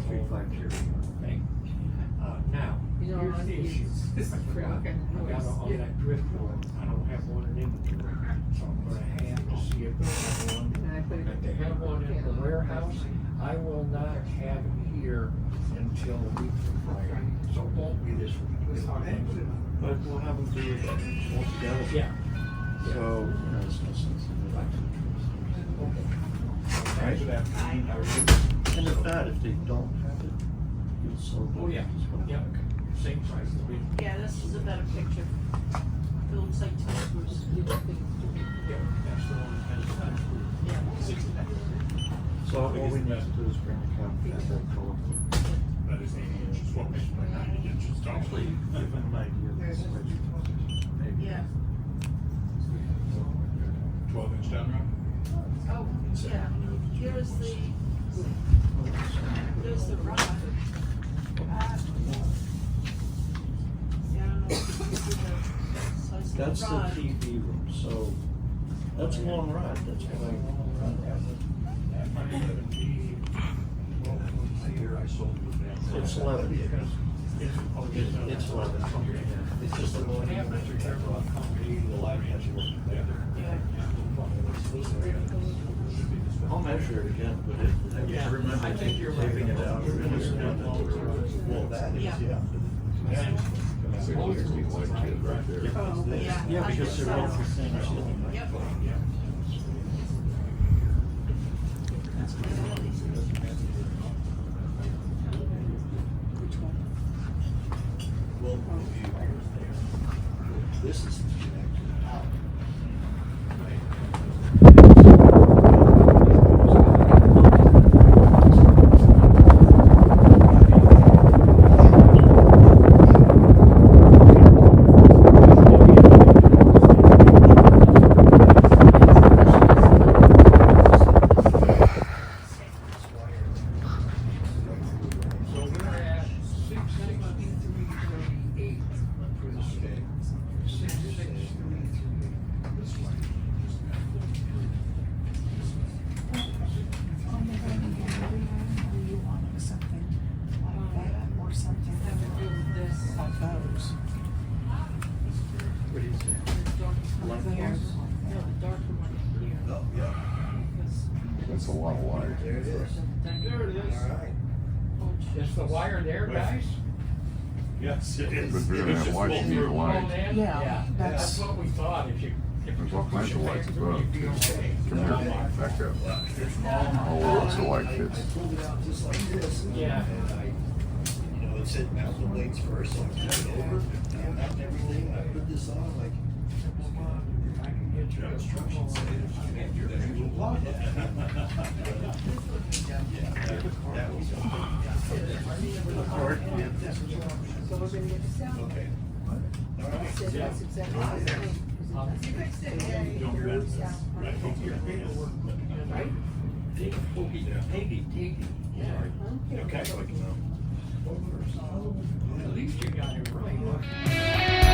350. Okay. Now, here's the issue. I got on that driftwood, I don't have one in inventory, so I'm gonna have to see if they have one. If they have one in the warehouse, I will not have it here until a week from Friday, so it won't be this week. But we'll have them do it all together. Yeah. So, you know, it's no sense in it. Right? And if not, if they don't have it, you'll solve it. Oh, yeah, yeah, same price as we. Yeah, this is a better picture. It looks like Toasters. Yeah, that's the one that has, Yeah. So all we need to do is bring the cap and that color. That is 80 inches long, 90 inches tall. Actually, give them an idea of the size. Maybe. Yeah. 12-inch down round. Oh, yeah. Here's the rod. Yeah, I don't know if you can see the size of That's the the rod. TV room, so that's a long ride, that's why. Here I sold it. It's 11. It's 11. It's just a little. I'll measure it again, but I Yeah, remember I think you're taping right. it out. Well, that is, Yeah. yeah. Oh, yeah. Yeah, because they're both the same ceiling height. Yep. Well, this is out. So we're at 663.38 for the state. 663.38. This way. You wanted something like that or something Have to do with this. like those. What do you say? Like here. No, the darker one here. Oh, yeah. That's a lot of wire. There it is. There it is. All right. Is the wire there, guys? Yes, it is. But we're gonna have lights in either way. Yeah, That's that's- what we thought, if you. There's all kinds of lights above. You'd be okay. Come here, back up. Oh, lots of light I fits. pulled it out just like this. Yeah. And it said mount the blades first, so I turned it over, and mount everything, and I put this on, like, your instructions say that you can't do that, you will block it. Yeah, that was. Okay. All right. That's exactly the same. You fixed it, yeah. Right? Peggy. Yeah. Okay, so I can know. At least you got it right.